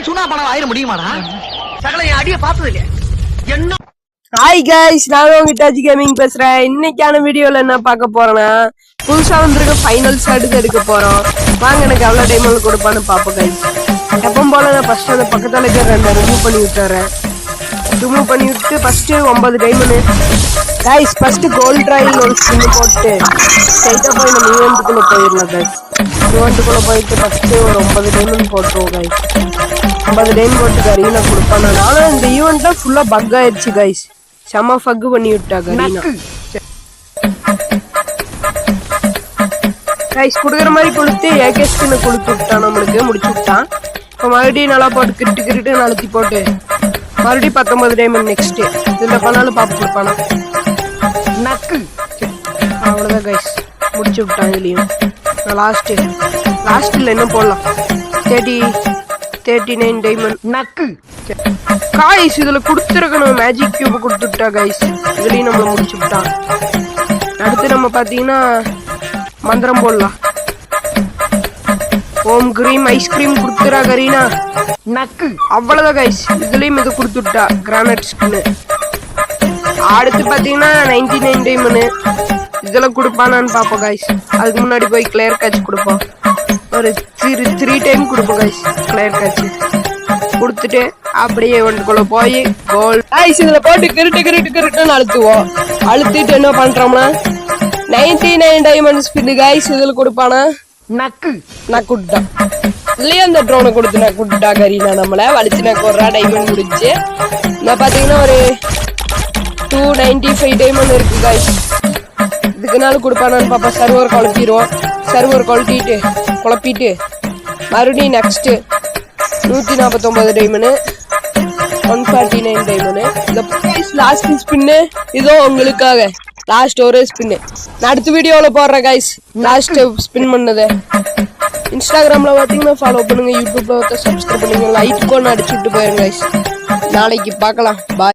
சுனா பணம் ஆயிர முடியுமாடா? சகல என் அடிய பார்த்தது இல்லையா? என்ன? ஹாய் கைஸ், நான் உங்க டச் கேமிங் பேசுறேன். இன்னைக்கான வீடியோல என்ன பார்க்க போறேன்னா, புதுசா வந்திருக்க ஃபைனல்ஸ் எடுக்க போறோம். வாங்க எனக்கு எவ்வளவு டைமண்ட் கொடுப்பான்னு பாப்போம் கைஸ். எப்பவும் போல நான் ஃபர்ஸ்ட் அந்த பக்கத்துல இருக்க ரெண்டு ரிமூவ் பண்ணி விட்டுறேன். ரிமூவ் பண்ணி விட்டு first 9 diamond guys. First gold ராயில் ஒரு ஸ்பின் போட்டு ஸ்ட்ரைட்டா போய் நம்ம ஈவெண்ட்டுக்குள்ள போயிடலாம் கைஸ். ஈவெண்ட்டுக்குள்ள போயிட்டு ஃபர்ஸ்ட் ஒரு 9 டைமண்ட் போட்டுருவோம் கைஸ். 50 டைமண்ட் போட்டு கரீனா கொடுப்பான். ஆனா இந்த ஈவெண்ட்ல ஃபுல்லா பக் ஆயிடுச்சு கைஸ். செம ஃபக் பண்ணி விட்டா கரீனா கைஸ். குடுக்குற மாதிரி கொடுத்து ஏகே ஸ்கின் கொடுத்து விட்டான், நம்மளுக்கு முடிச்சு விட்டான். இப்போ மறுபடியும் நல்லா போட்டு கிரிட்டு நழுத்தி போட்டு மறுபடியும் 19 டைமண்ட் நெக்ஸ்ட் இதுல பண்ணாலும் பாப்பு கொடுப்பானா நக்கு. அவ்வளவுதான் கைஸ், முடிச்சு விட்டான். இதுலயும் லாஸ்ட்ல என்ன போடலாம் 39 டைமண்ட் நக்கு காய்ஸ். இதுல கொடுத்துருக்கணும் மேஜிக் கியூப் கொடுத்துட்டா கைஸ். இதுலயும் நம்மள முடிச்சு விட்டான். அடுத்து நம்ம பாத்தீங்கன்னா மந்திரம் போடலாம். ஓம் கிரீம் ஐஸ்கிரீம் கொடுத்துறா கரீனா நக்கு. அவ்வளவுதான் கைஸ், இதுலயும் இது கொடுத்துட்டா கிரானைட் ஸ்கின். அடுத்து பாத்தீங்கன்னா 99 டைமண்ட் இதுல கொடுப்பானான்னு பாப்போம் கைஸ். அதுக்கு முன்னாடி போய் கிளியர் கேட்ச் கொடுப்போம். ஒரு 3 டைம் கொடுப்போம் கைஸ். கிளியர் கேட்ச் கொடுத்துட்டு அப்படியே ஒன்றுக்குள்ள போய் கோல் கைஸ் இதுல போட்டு கிரிட்டுன்னு அழுத்துவோம். அழுத்திட்டு என்ன பண்றோம்னா 99 டைமண்ட் ஸ்பின் கைஸ். இதுல கொடுப்பானா நக்கு. நக்குட்டான். இதுலயே அந்த ட்ரோனை கொடுத்து நக்குட்டா கரீனா நம்மள வலிச்சு நக்கு ஒரு டைமண்ட் முடிச்சு. நான் பாத்தீங்கன்னா ஒரு 295 டைமண்ட் இருக்கு கைஸ். இதுக்குனால கொடுப்பானான்னு பாப்பா. சர்வர் குழப்பிடுவோம். சர்வர் குழப்பிட்டு மறுபடியும் நெக்ஸ்ட் 149 டைமண்ட் 149 டைமண்ட். இந்த லாஸ்ட் ஸ்பின்னு இதோ உங்களுக்காக. லாஸ்ட் ஒரே ஸ்பின்னு நான் அடுத்த வீடியோல போடுறேன் கைஸ். லாஸ்ட் ஸ்பின் பண்ணது இன்ஸ்டாகிராம்ல பாத்தீங்கன்னா ஃபாலோ பண்ணுங்க, யூடியூப்ல சப்ஸ்கிரைப் பண்ணுங்க, லைக் கொண்டு அடிச்சுட்டு போயிருங்க கைஸ். நாளைக்கு பார்க்கலாம். பாய்.